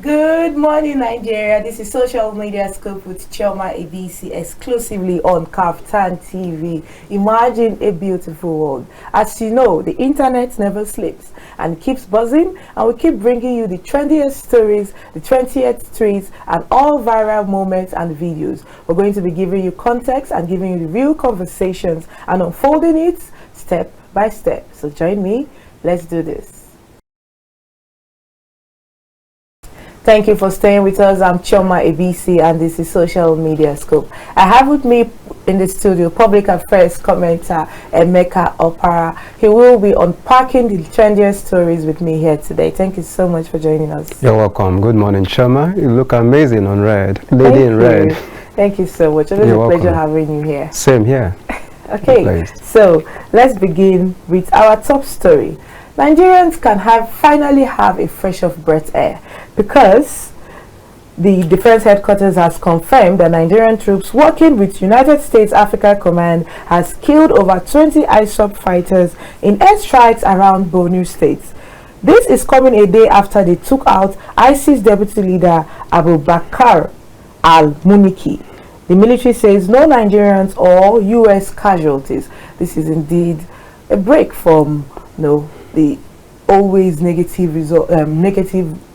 Good morning, Nigeria. This is Social Media Scoop with Chioma ABC exclusively on Kaftan TV. Imagine a beautiful world. As you know, the internet never sleeps and keeps buzzing, and we keep bringing you the trendiest stories, the 20th tweets, and all viral moments and videos. We're going to be giving you context and giving you the real conversations and unfolding it step by step. So join me. Let's do this. Thank you for staying with us. I'm Chioma ABC and this is Social Media Scoop. I have with me in the studio public affairs commentator Emeka Opara. He will be unpacking the trendiest stories with me here today. Thank you so much for joining us. You're welcome. Good morning, Chioma. You look amazing on red. Lady in red. Thank you so much. It was a pleasure having you here. Same here. Okay, so let's begin with our top story. Nigerians can finally have a fresh of breath air because the Defense Headquarters has confirmed that Nigerian troops working with United States Africa Command has killed over 20 ISWAP fighters in airstrikes around Borno State. This is coming a day after they took out ISIS deputy leader Abu Bakr al-Muniki. The military says no Nigerians or U.S. casualties. This is indeed a break from the always negative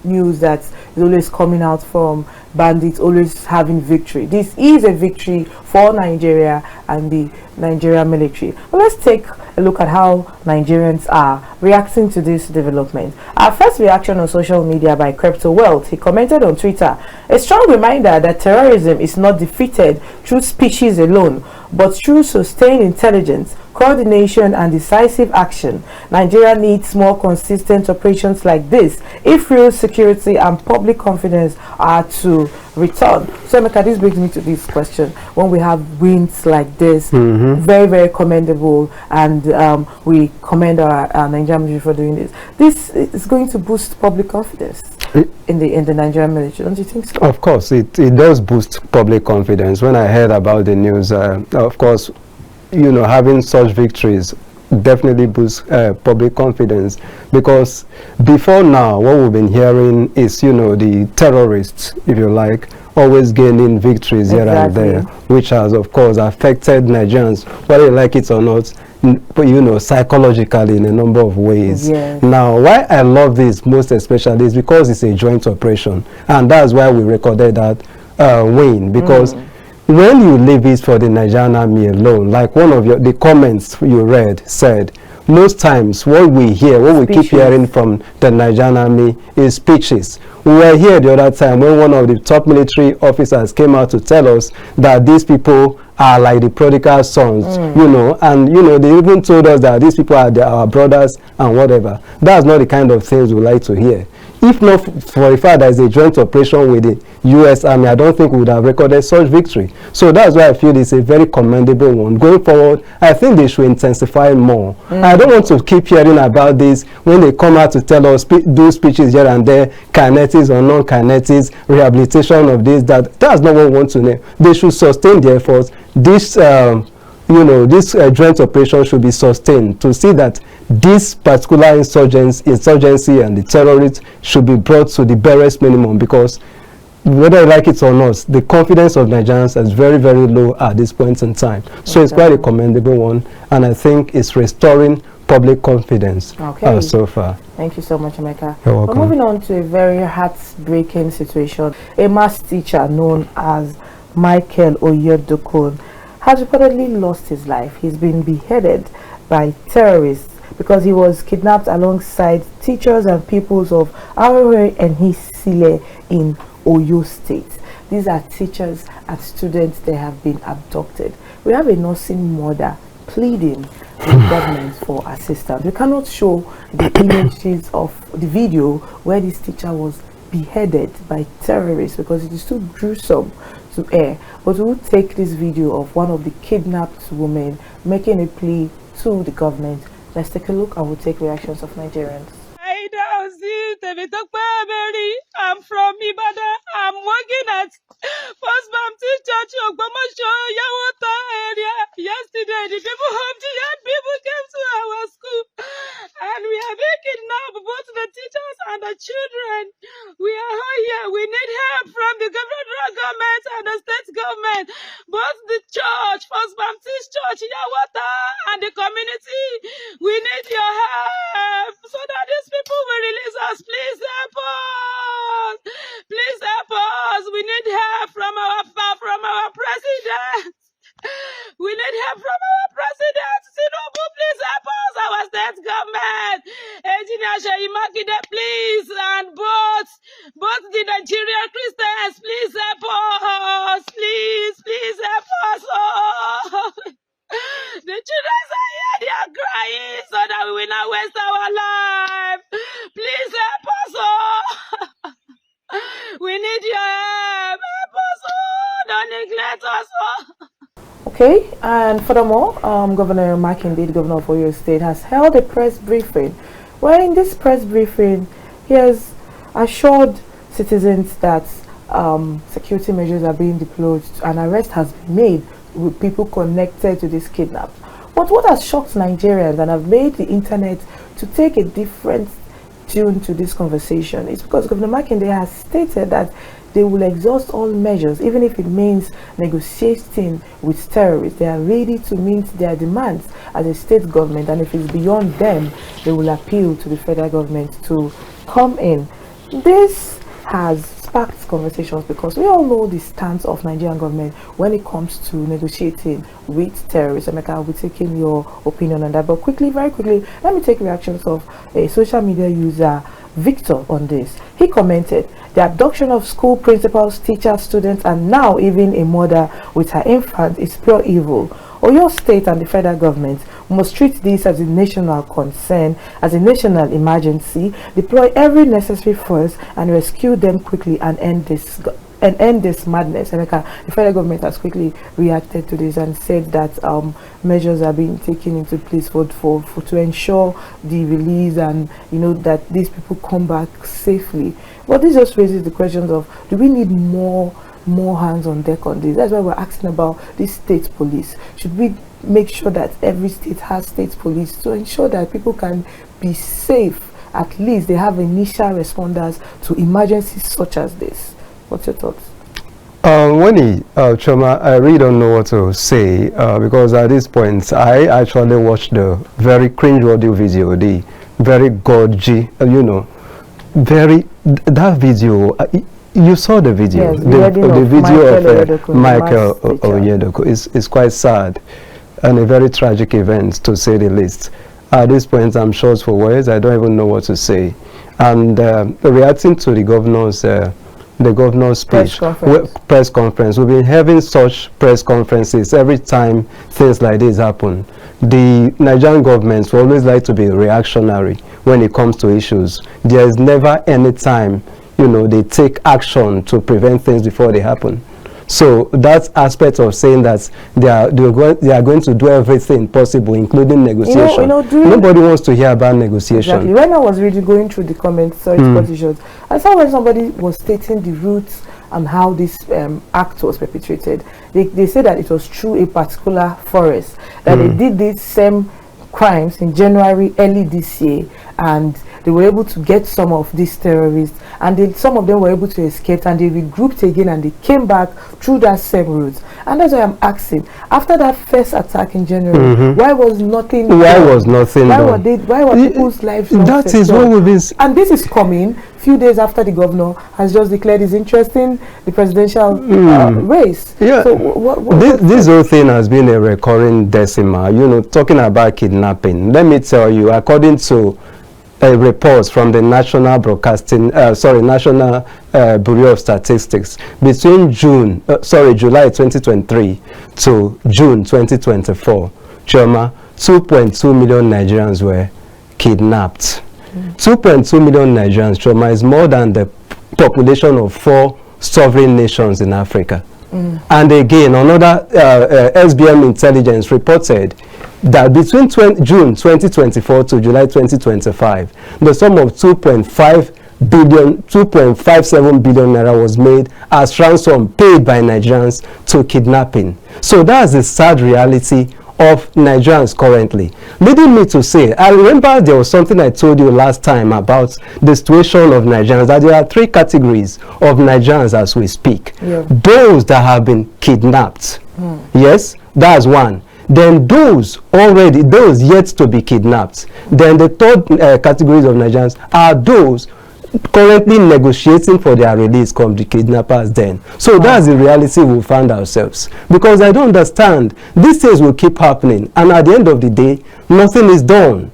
news that is always coming out from bandits always having victory. This is a victory for Nigeria and the Nigerian military. But let's take a look at how Nigerians are reacting to this development. Our first reaction on social media by Crypto Wealth. He commented on Twitter, a strong reminder that terrorism is not defeated through speeches alone, but through sustained intelligence, coordination and decisive action. Nigeria needs more consistent operations like this if real security and public confidence are to return. So Emeka, this brings me to this question. When we have wins like this, very, very commendable, and we commend our Nigerian military for doing this. This is going to boost public confidence in the Nigerian military, don't you think so? Of course, it does boost public confidence. When I heard about the news, of course, having such victories definitely boosts public confidence, because before now what we've been hearing is the terrorists, if you like, always gaining victories here and there, which has of course affected Nigerians, whether you like it or not, psychologically in a number of ways. Now why I love this most especially is because it's a joint operation, and that's why we recorded that win, because when you leave it for the Nigerian army alone, like one of the comments you read said, most times what we hear, what we keep hearing from the Nigerian army is speeches. We were here the other time when one of the top military officers came out to tell us that these people are like the prodigal sons, and they even told us that these people are our brothers and whatever. That's not the kind of things we like to hear. If not for the fact that it's a joint operation with the U.S. Army, I don't think we would have recorded such victory. So that's why I feel it's a very commendable one. Going forward, I think they should intensify more. I don't want to keep hearing about this when they come out to tell us, do speeches here and there, kinetics or non-kinetics, rehabilitation of this, that. That's not what we want to know. They should sustain the efforts. This this joint operation should be sustained to see that this particular insurgency and the terrorists should be brought to the barest minimum, because whether you like it or not, the confidence of Nigerians is very, very low at this point in time. So it's quite a commendable one, and I think it's restoring public confidence so far. Thank you so much, Emeka. You're welcome. We're moving on to a very heartbreaking situation. A maths teacher known as Michael Oyedokun has reportedly lost his life. He's been beheaded by terrorists because he was kidnapped alongside teachers and pupils of Aroe and Hisile in Oyo State. These are teachers and students that have been abducted. We have a nursing mother pleading with government for assistance. We cannot show the images of the video where this teacher was beheaded by terrorists because it is too gruesome to air. But we will take this video of one of the kidnapped women making a plea to the government. Let's take a look and we'll take reactions of Nigerians. I'm from Ibadan. I'm working at First Baptist Church Ogbomoso Yawota area. Yesterday, the people of the young people came to our school and we have been kidnapped, both the teachers and and the children. We are all here. We need help from the federal government and the state government, both the church, First Baptist Church, Yawata, and the community. We need your help so that these people will release us. Please help us. Please help us. We need help from our president. We need help from our president. Tinubu, please help us. Our state government. Engineer Sheyimakide, please. And both the Nigerian Christians, please help us. Please help us. Oh. The children are here, they are crying so that we will not waste our life. Please help us. Oh. We need your help. Help us. Oh. Don't neglect us. Oh. Okay, and furthermore, Governor Makinde, the governor of Oyo State, has held a press briefing. Where in this press briefing, he has assured citizens that security measures are being deployed. An arrest has been made with people connected to this kidnap. But what has shocked Nigerians and have made the internet to take a different tune to this conversation is because Governor Makinde has stated that they will exhaust all measures, even if it means negotiating with terrorists. They are ready to meet their demands as a state government, and if it's beyond them, they will appeal to the federal government to come in. This has sparked conversations because we all know the stance of Nigerian government when it comes to negotiating with terrorists. Emeka, I'll be taking your opinion on that, but quickly, very quickly, let me take reactions of a social media user, Victor, on this. He commented, the abduction of school principals, teachers, students, and now even a mother with her infant is pure evil. Oyo State and the federal government must treat this as a national concern, as a national emergency, deploy every necessary force and rescue them quickly and end this madness. Emeka, the federal government has quickly reacted to this and said that measures are being taken into place to ensure the release and that these people come back safely. But this just raises the questions of, do we need more hands on deck on this? That's why we're asking about this state police. Should we make sure that every state has state police to ensure that people can be safe? At least they have initial responders to emergencies such as this. What's your thoughts? Choma, I really don't know what to say because at this point I actually watched the very cringe-worthy video, the very gorgy, that video. You saw the video. Yes, the video of Michael Oyedoko is quite sad and a very tragic event, to say the least. At this point, I'm short for words. I don't even know what to say. And reacting to the governor's speech, press conference. We've been having such press conferences every time things like this happen. The Nigerian governments always like to be reactionary when it comes to issues. There is never any time, they take action to prevent things before they happen. So that aspect of saying that they are going to do everything possible, including negotiation. Nobody wants to hear about negotiation. Exactly. When I was going through the comments, I saw when somebody was stating the roots and how this act was perpetrated. They said that it was through a particular forest, that they did these same crimes in January early this year, and they were able to get some of these terrorists, and some of them were able to escape, and they regrouped again and they came back through that same route. And that's why I'm asking, after that first attack in January, why was nothing done? Why were people's lives not that is what we've been. And this is coming few days after the governor has just declared his interest in the presidential race. Yeah. So this whole thing has been a recurring decimal, talking about kidnapping. Let me tell you, according to a report from the National National Bureau of Statistics, between July 2023 to June 2024, Choma, 2.2 million Nigerians were kidnapped. 2.2 million Nigerians, Choma, is more than the population of 4 sovereign nations in Africa. And again, another SBM intelligence reported that between June 2024 to July 2025, the sum of 2.57 billion naira was made as ransom paid by Nigerians to kidnapping. So that's the sad reality of Nigerians currently. Leading me to say, I remember there was something I told you last time about the situation of Nigerians, that there are 3 categories of Nigerians as we speak. Yeah. Those that have been kidnapped. Yes, that's one. Then those yet to be kidnapped. Then the third categories of Nigerians are those currently negotiating for their release from the kidnappers then. So that's the reality we find ourselves. Because I don't understand. These things will keep happening, and at the end of the day, nothing is done.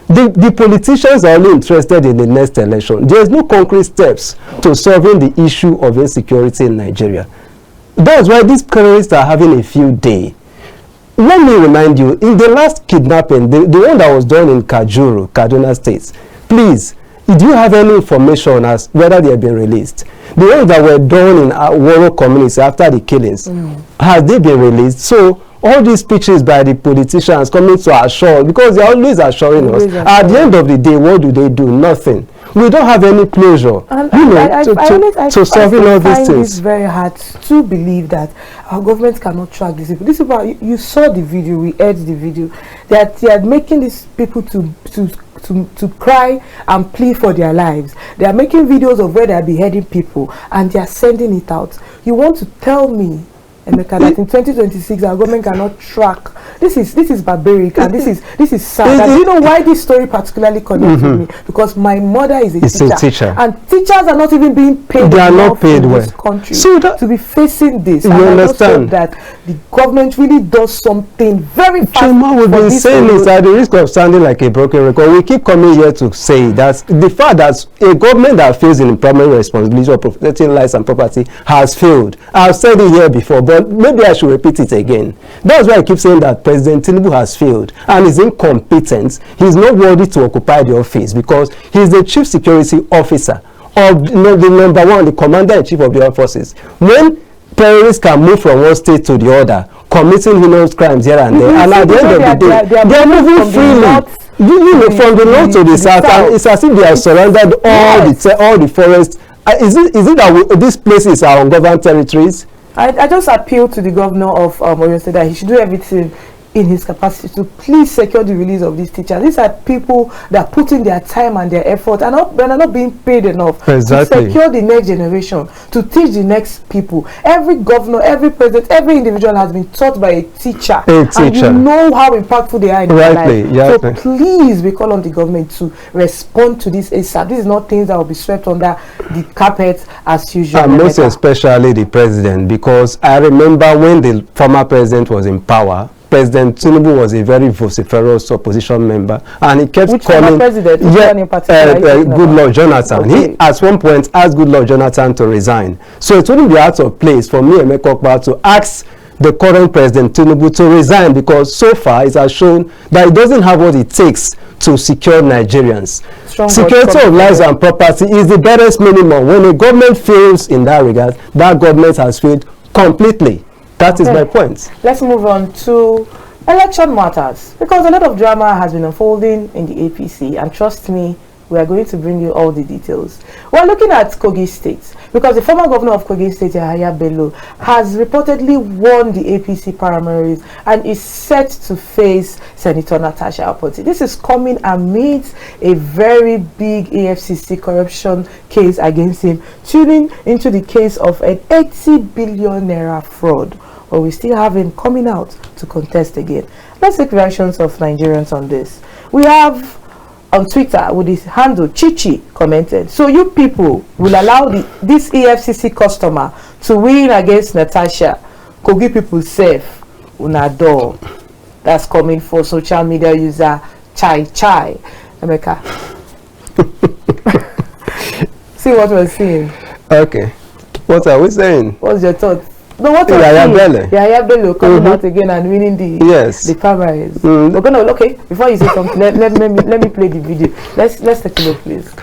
The politicians are only interested in the next election. There's no concrete steps to solving the issue of insecurity in Nigeria. That's why these terrorists are having a field day. Let me remind you, in the last kidnapping, the one that was done in Kajuru, Kaduna State, please, do you have any information as whether they have been released? The ones that were done in Woro community after the killings, have they been released? So all these speeches by the politicians coming to assure, because they are always assuring us, at the end of the day, what do? Nothing. We don't have any closure, to solving all these things. It's very hard to believe that our government cannot track these people. This is why you saw the video, we heard the video, that they are making these people to cry and plead for their lives. They are making videos of where they are beheading people, and they are sending it out. You want to tell me, Emeka, that in 2026 our government cannot track? This is barbaric, and this is sad. And you know why this story particularly connects with me? Because my mother is a teacher, and teachers are not even being paid. They are not paid well in this country, so to be facing this. You understand that the government really does something very fast. Chuma, we've been saying this at the risk of sounding like a broken record. We keep coming here to say that the fact that a government that fails in primary responsibility of protecting lives and property has failed. I've said it here before, but maybe I should repeat it again. That's why I keep saying that President Tinubu has failed and is incompetent. He's not worthy to occupy the office because he's the chief security officer of the number one, the commander-in-chief of the armed forces. When terrorists can move from one state to the other, committing heinous crimes here and there, and at the end of the day, they are moving freely. From the north to the south, and it's as if they have surrounded all the forests. Is it that these places are ungoverned territories? I just appeal to the governor of Oyo State that he should do everything in his capacity to please secure the release of these teachers. These are people that are putting their time and their effort and are not being paid enough to secure the next generation, to teach the next people. Every governor, every president, every individual has been taught by a teacher. And you know how impactful they are in their life. Yes. So please, we call on the government to respond to this ASAP. This is not things that will be swept under the carpet as usual. And most especially the president, because I remember when the former president was in power, President Tinubu was a very vociferous opposition member, and he kept calling Goodluck Jonathan. Okay. He at one point asked Goodluck Jonathan to resign. So it wouldn't be out of place for me, Emeka Okpa, to ask the current President Tinubu to resign, because so far it has shown that it doesn't have what it takes to secure Nigerians. Security of lives and property is the barest minimum. When a government fails in that regard, that government has failed completely. That is my point. Let's move on to election matters, because a lot of drama has been unfolding in the APC, and trust me, we are going to bring you all the details. We're looking at Kogi State, because the former governor of Kogi State, YAHAYA Bello, has reportedly won the APC primaries and is set to face Senator Natasha Apoti. This is coming amidst a very big EFCC corruption case against him, tuning into the case of an 80 billion naira fraud. But we still have him coming out to contest again. Let's take reactions of Nigerians on this. We have on Twitter with his handle Chichi commented, so you people will allow this EFCC customer to win against Natasha? Kogi people safe unado. That's coming for social media user Chai Chai. Emeka, see what we're seeing. Okay, what are we saying? What's your thought? No, what YAHAYA Bello coming out again and winning the primaries. We're gonna before you say something, let me play the video. Let's take a look, please.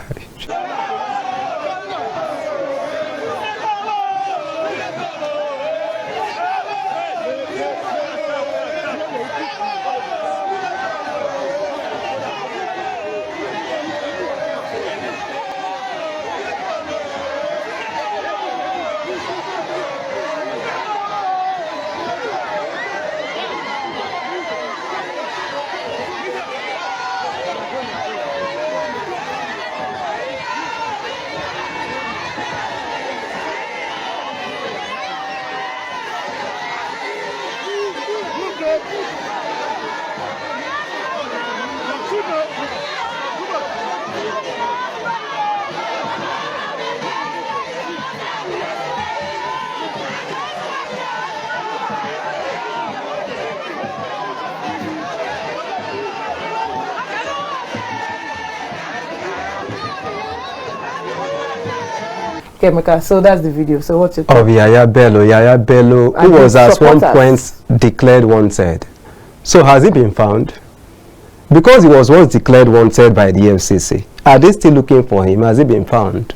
Okay, Mika, so that's the video. So what's your Of Yahaya Bello. Yahaya Bello, who was at one point declared wanted. So has he been found? Because he was once declared wanted by the FCC. Are they still looking for him? Has he been found?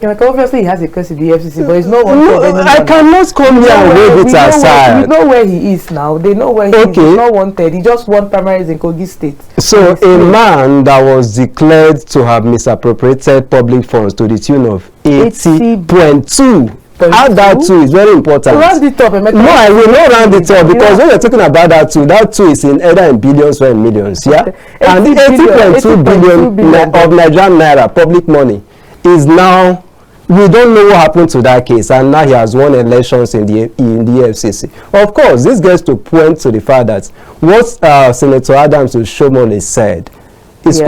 Obviously, he has a case with the FCC, but it's not wanted. No, I cannot come here and wave it aside. We know where he is now. They know where he is. He's not wanted. He just won primaries in Kogi State. So a man that was declared to have misappropriated public funds to the tune of 80.2. Add that 2 is very important. Round it up. No, I will not round it up because when you're talking about that 2 is in either in billions or in millions. Yeah, and 80.2 billion of Nigerian naira public money is now. We don't know what happened to that case, and now he has won elections in the FCC. Of course, this gets to point to the fact that what Senator Adams Oshiomhole said is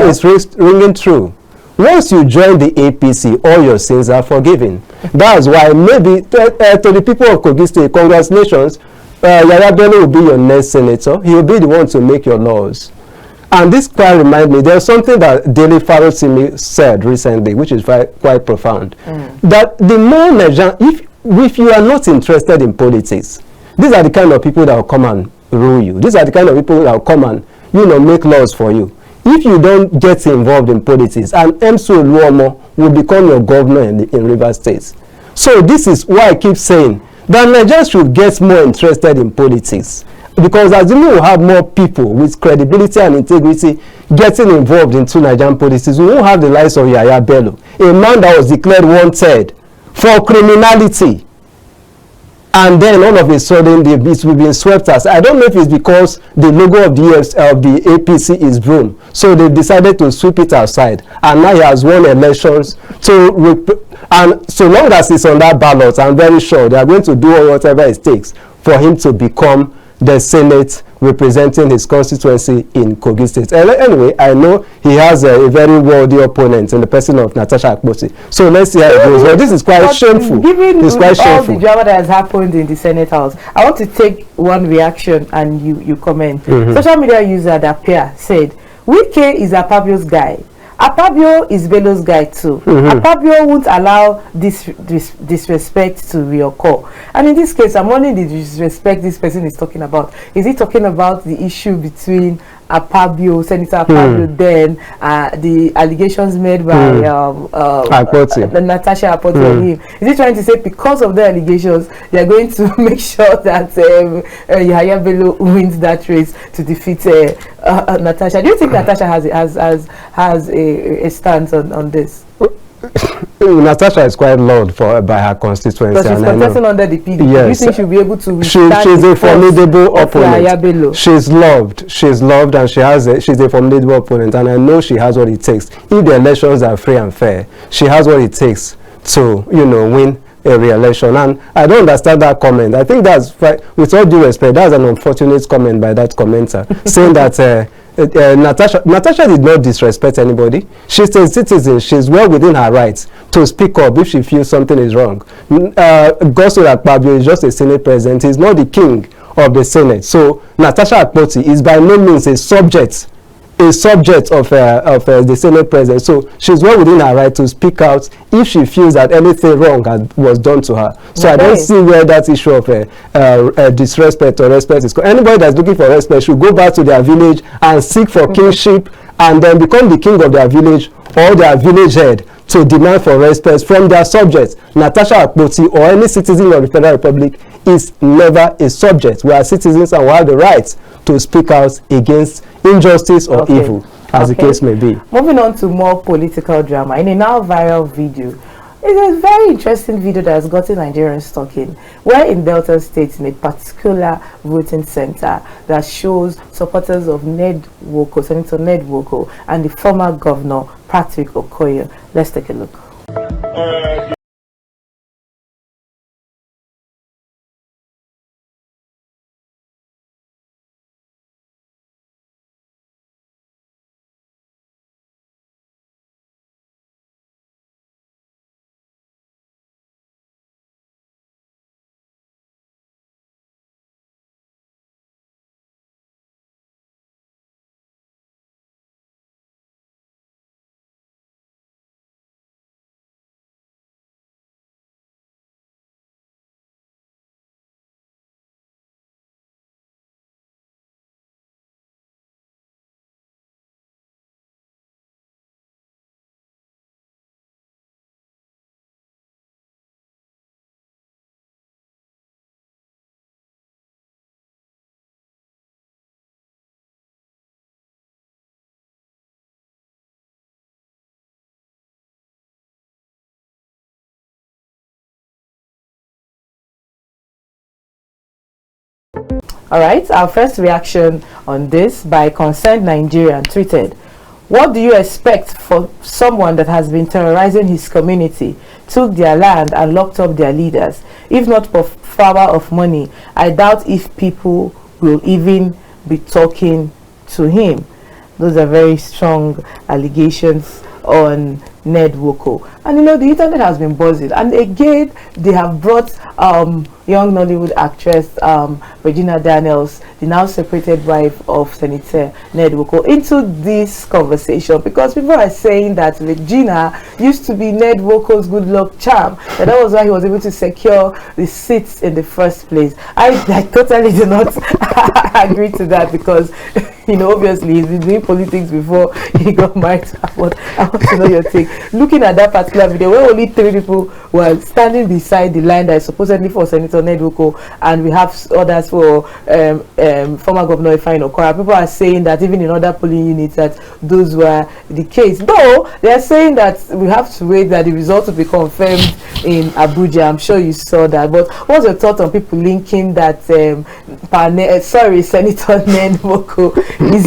ringing true. Once you join the APC, all your sins are forgiven. That's why maybe to the people of Kogi State, congratulations, Yahaya Bello will be your next senator. He will be the one to make your laws. And this quite reminds me, there's something that Daily Farosimi said recently, which is quite profound. That the more Nigerian, if you are not interested in politics, these are the kind of people that will come and rule you. These are the kind of people that will come and, make laws for you. If you don't get involved in politics, and Emsu Oluomo will become your governor in Rivers State. So this is why I keep saying that Nigerians should get more interested in politics. Because as we will have more people with credibility and integrity getting involved into Nigerian politics, we won't have the likes of Yahaya Bello, a man that was declared wanted for criminality. And then all of a sudden, it will be swept aside. I don't know if it's because the logo of the APC is broom. So they decided to sweep it aside. And now he has won elections. And so long as it's on that ballot, I'm very sure they are going to do whatever it takes for him to become the Senate representing his constituency in Kogi State. Anyway, I know he has a very worthy opponent in the person of Natasha Akpoti. So let's see how it goes. Well, this is quite shameful. Given all the drama that has happened in the Senate House, I want to take one reaction and you comment. Social media user Dapia said, Wike is Akpabio's guy. Akpabio is Bello's guy too. Akpabio won't allow this disrespect to reoccur. And in this case, I'm wondering the disrespect this person is talking about. Is he talking about the issue between Akpabio, Senator Akpabio, then the allegations made by Natasha Akpoti on him? Is he trying to say because of the allegations, they are going to make sure that Yahaya Bello wins that race to defeat Natasha? Do you think Natasha has a stance on this? Natasha is quite loved by her constituency. But she's contesting under the PDP. Yes. Do you think she'll be able to she's a formidable opponent. She's loved, and she's a formidable opponent, and I know she has what it takes. If the elections are free and fair, she has what it takes to, win a re-election. And I don't understand that comment. I think that's, with all due respect, that's an unfortunate comment by that commenter, saying that Natasha did not disrespect anybody. She's a citizen. She's well within her rights to speak up if she feels something is wrong. Godswill Akpabio is just a Senate president. He's not the king of the Senate. So Natasha Akpoti is by no means a subject of the Senate president. So she's well within her right to speak out if she feels that anything wrong was done to her. So I don't see where that issue of disrespect or respect is. Anybody that's looking for respect should go back to their village and seek for kingship, and then become the king of their village or their village head to demand for respect from their subjects. Natasha Akpoti or any citizen of the Federal Republic is never a subject. We are citizens and we have the right to speak out against injustice or evil, as the case may be. Moving on to more political drama. In a now viral video, it's a very interesting video that has gotten Nigerians talking. We're in Delta State in a particular voting center that shows supporters of Senator Ned Nwoko, and the former governor, Patrick Okoye. Let's take a look. All right, our first reaction on this by Concerned Nigerian tweeted, "What do you expect for someone that has been terrorizing his community, took their land and locked up their leaders? If not for power of money, I doubt if people will even be talking to him." Those are very strong allegations on Ned Nwoko. And you know, the internet has been buzzing. And again, they have brought young Nollywood actress Regina Daniels, the now separated wife of Senator Ned Nwoko, into this conversation, because people are saying that Regina used to be Ned Nwoko's good luck charm, that was why he was able to secure the seats in the first place. I totally do not agree to that, because you know, obviously he's been doing politics before he got married. But I want to know your take. Looking at that particular video where only 3 people were standing beside the line that is supposedly for Senator Ned Nwoko, and we have others for former Governor Ifeanyi Okoya, people are saying that even in other polling units that those were the case. Though they are saying that we have to wait that the results will be confirmed in Abuja. I'm sure you saw that. But what's your thought on people linking that Senator Ned Nwoko is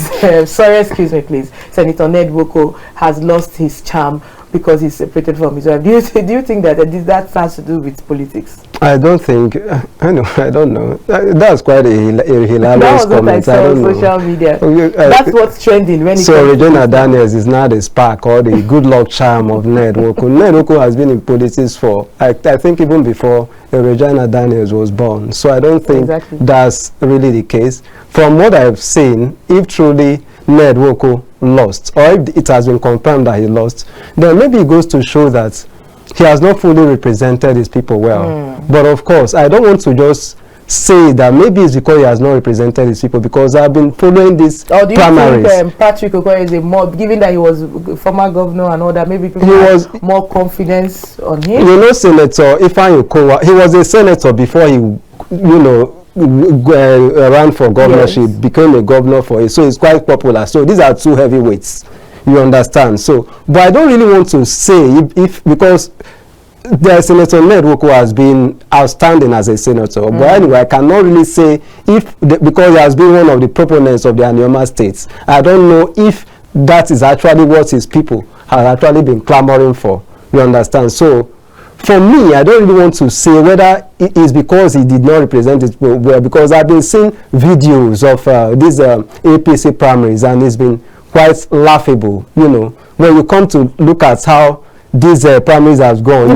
Senator Ned Nwoko has lost his charm because he's separated from his wife? Do you think that that has to do with politics? I don't think. I don't know. That's quite a hilarious comment. That was what I saw on social media. That's what's trending. When so Regina Daniels is not the spark or the good luck charm of Ned Nwoko. Ned Nwoko has been in politics for, I think, even before Regina Daniels was born. So I don't think that's really the case. From what I've seen, if truly Ned Nwoko lost, or if it has been confirmed that he lost, then maybe it goes to show that he has not fully represented his people well. But of course, I don't want to just say that maybe it's because he has not represented his people, because I've been following this primaries. Do you think Patrick Okoye is a more, given that he was former governor and all that, maybe people have more confidence on him? You know, Senator Ifeanyi Okoya, he was a senator before he, you know, ran for governorship, became a governor for it, so he's quite popular. So these are 2 heavyweights, you understand. So, but I don't really want to say if because the Senator Ned Nwoko has been outstanding as a senator. But anyway, I cannot really say if because he has been one of the proponents of the Anioma states. I don't know if that is actually what his people have actually been clamoring for. You understand? So for me, I don't really want to say whether it is because he did not represent it well, because I've been seeing videos of these APC primaries, and it's been quite laughable, you know, when you come to look at how these primaries has gone.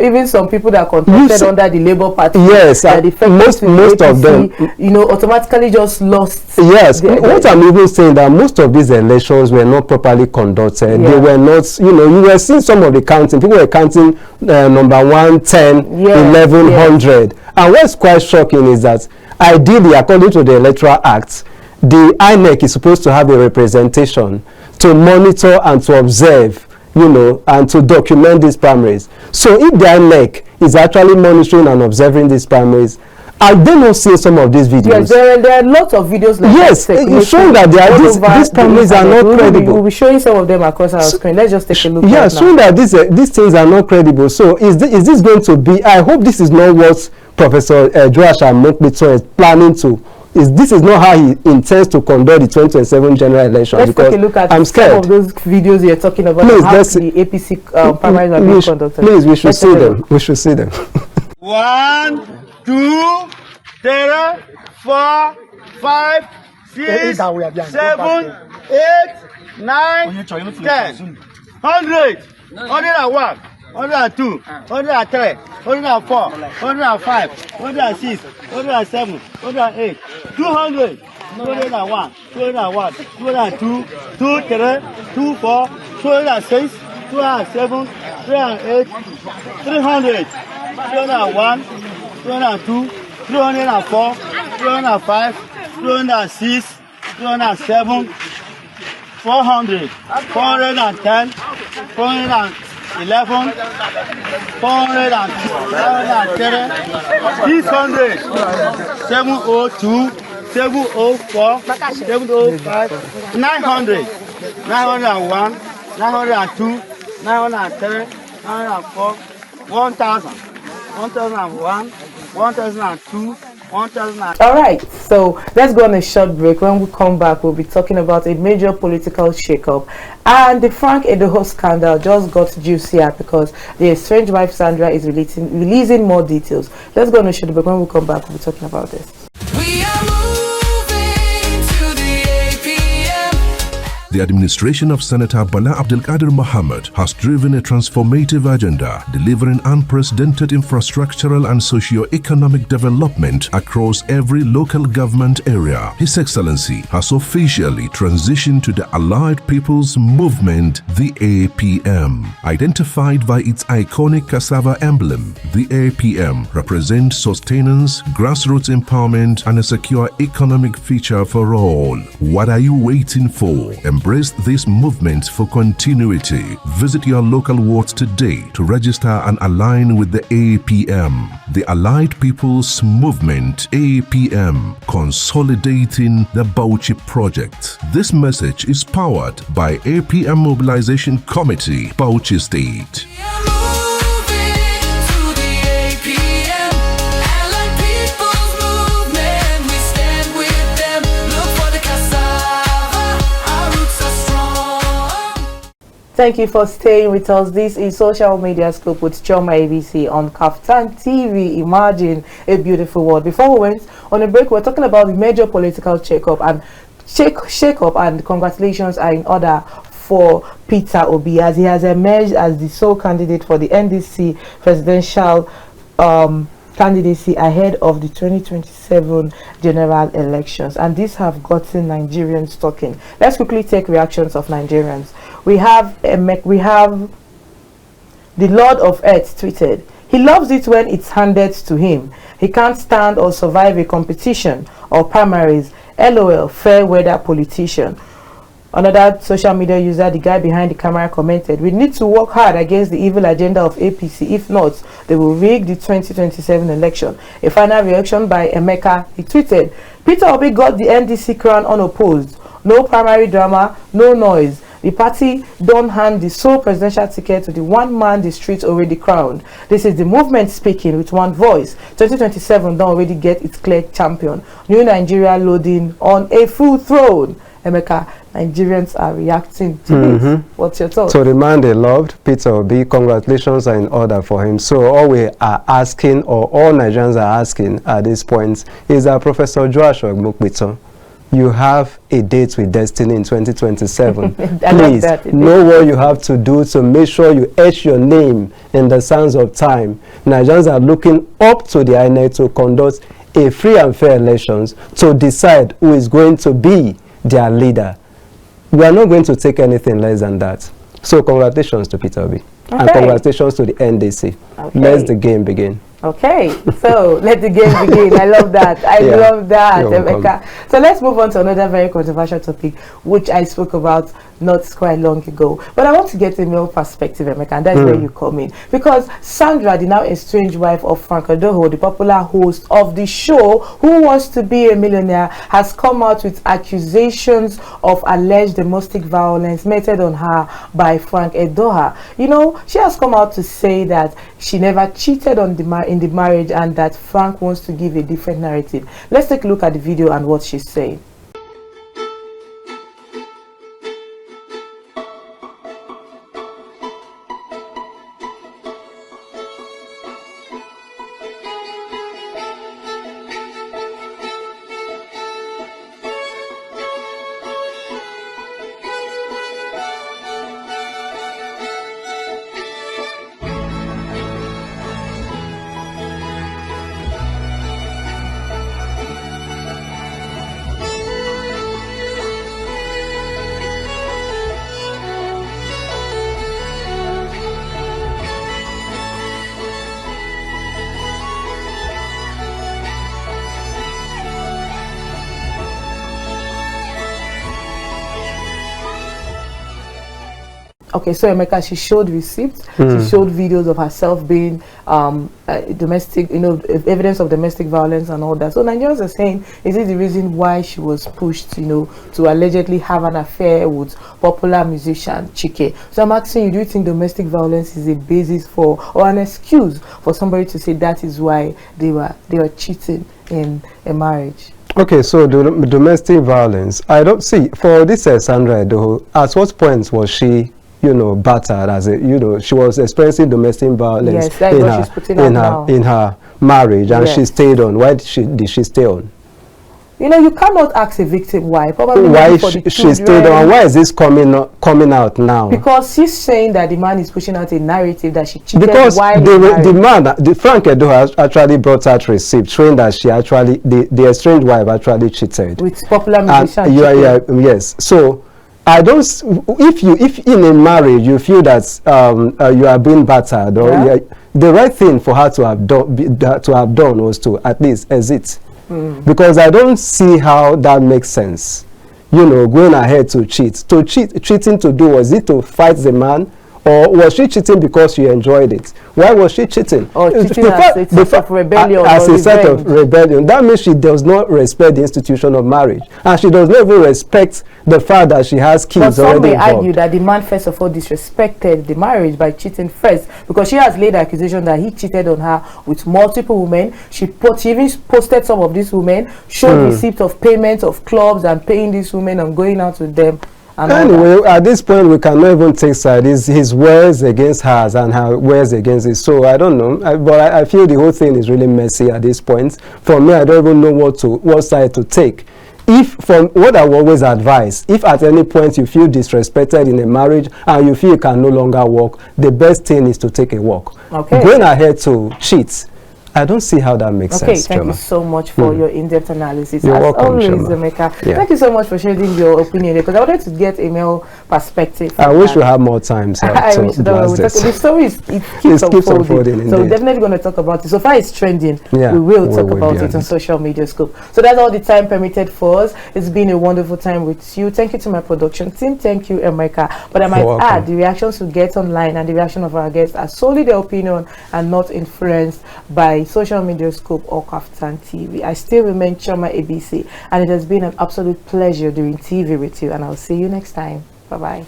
Even some people that contested under the Labour Party, yes, most of them, you know, automatically just lost. Yes, what I'm even saying that most of these elections were not properly conducted. They were not, you know, you were seeing some of the counting. People were counting number 1, 10, 11, 100. And what's quite shocking is that ideally, according to the Electoral Act, the INEC is supposed to have a representation to monitor and to observe, you know, and to document these primaries. So if the INEC is actually monitoring and observing these primaries, are they not seeing some of these videos? Yes, there are lots of videos like it's showing that these primaries are not credible. We'll be showing some of them across our screen. Let's just take a look. Yeah, showing that these things are not credible. So is this going to be, I hope this is not what Professor Joash Amokbito is planning to. This is not how he intends to conduct the 2027 general election. Let's take a look at some of those videos you're talking about. Please, how the APC primaries are being conducted. Please, we should see them. We should see them. 1, 2, 3, 4, 5, 6, 7, 8, 9, 10, 100, 101. 102, 103, 104, 105, 106, 107, 108, 200, 201, 201, 202, 203, 24, 206, 207, 308, 300, 301, 302, 304, 305, 306, 307, 400, 410, 411, 430, 600, 702, 704, 705, 900, 901, 902, 903, 904, 1000, 1001, 1002, 1,000. All right, so let's go on a short break. When we come back, we'll be talking about a major political shakeup, and the Frank EDOHO scandal just got juicier because the estranged wife Sandra is releasing more details. Let's go on a short break. When we come back, we'll be talking about this. We are moving to the APM. The administration of Senator Bala Abdelkader Mohammed has driven a transformative agenda, delivering unprecedented infrastructural and socio-economic development across every local government area. His Excellency has officially transitioned to the Allied People's Movement, the APM. Identified by its iconic cassava emblem, the APM represents sustenance, grassroots empowerment, and a secure economic future for all. What are you waiting for? Embrace this movement for continuity. Visit your local wards today to register and align with the APM. The Allied People's Movement, APM, consolidating the Bauchi project. This message is powered by APM Mobilization Committee, Bauchi State. We are moving to the APM. Allied People's Movement, we stand with them. Look for the cassava, our roots are strong. Thank you for staying with us. This is Social Media Scoop with Choma ABC on Kaftan TV. Imagine a beautiful world. Before we went on a break, we're talking about the major political shake-up and congratulations are in order for Peter Obi as he has emerged as the sole candidate for the NDC presidential candidacy ahead of the 2027 general elections, and these have gotten Nigerians talking. Let's quickly take reactions of Nigerians. We have the Lord of Earth tweeted, "He loves it when it's handed to him. He can't stand or survive a competition or primaries. LOL, fair weather politician." Another social media user, the guy behind the camera, commented, "We need to work hard against the evil agenda of APC. If not, they will rig the 2027 election." A final reaction by Emeka. He tweeted, "Peter Obi got the NDC crown unopposed. No primary drama, no noise. The party don't hand the sole presidential ticket to the one man the streets already crowned. This is the movement speaking with one voice. 2027 don't already get its clear champion. New Nigeria loading on a full throne." Emeka, Nigerians are reacting to this. What's your thought? So the man they loved, Peter Obi, congratulations are in order for him. So all we are asking, or all Nigerians are asking at this point, is that Professor Joshua Mukbito, you have a date with destiny in 2027. Please know what you have to do to make sure you etch your name in the sands of time. Nigerians are looking up to the INEC to conduct a free and fair elections to decide who is going to be their leader. We are not going to take anything less than that. So congratulations to Peter Obi. And congratulations to the NDC. Let the game begin. Okay, so let the game begin. I love that. I love that, Emeka. So let's move on to another very controversial topic, which I spoke about not quite long ago. But I want to get a male perspective, Emeka, and that's where you come in. Because Sandra, the now estranged wife of Frank EDOHO, the popular host of the show Who Wants to Be a Millionaire, has come out with accusations of alleged domestic violence meted on her by Frank EDOHO. You know, she has come out to say that she never cheated on in the marriage and that Frank wants to give a different narrative. Let's take a look at the video and what she's saying. Okay, so Emeka, she showed receipts. She showed videos of herself being domestic, evidence of domestic violence and all that. So Nigerians are saying, is it the reason why she was pushed, to allegedly have an affair with popular musician Chike? So I'm asking you, do you think domestic violence is a basis for, or an excuse for somebody to say that is why they were cheating in a marriage? Okay, so domestic violence, I don't see, for this Sandra EDOHO, at what point was she, battered as she was experiencing domestic violence yes, that's what she's putting in her marriage, and yes. she stayed on. Why did she stay on? You cannot ask a victim why. Probably why for the she stayed on. Why is this coming out now? Because she's saying that the man is pushing out a narrative that she cheated. Because while the Frank EDOHO actually brought out receipt showing that she actually the estranged wife actually cheated with popular musician. Yes. So I don't. If in a marriage you feel that you are being battered, or the right thing for her to have done was to at least exit. Because I don't see how that makes sense. Going ahead to cheat. Cheating to do, was it to fight the man, or was she cheating because she enjoyed it? Why was she cheating? Or cheating as a sort of rebellion. As a sort of rebellion. That means she does not respect the institution of marriage, and she does not even respect the fact that she has kids but already some may involved. argue that the man first of all disrespected the marriage by cheating first, because she has laid the accusation that he cheated on her with multiple women. She even posted some of these women, showed receipts of payments of clubs and paying these women and going out with them. Anyway, at this point, we cannot even take side. His words against hers and her words against it. So I don't know, but I feel the whole thing is really messy at this point. For me, I don't even know what side to take. If, from what I will always advise, if at any point you feel disrespected in a marriage and you feel you can no longer walk, the best thing is to take a walk. Okay. Going ahead to cheat, I don't see how that makes sense. Okay, thank you so much for your in-depth analysis. You're welcome, always, Choma. Emeka. Thank you so much for sharing your opinion, because I wanted to get a male perspective. I wish we had more time. So the story keeps unfolding. So we're definitely going to talk about it. So far it's trending. Yeah, we will talk about it on social media scope. So that's all the time permitted for us. It's been a wonderful time with you. Thank you to my production team. Thank you, Emeka. But I might add, the reactions we get online and the reaction of our guests are solely their opinion and not influenced by social media scope or Kaftan TV. I still remain Choma ABC, and it has been an absolute pleasure doing TV with you, and I'll see you next time. Bye-bye.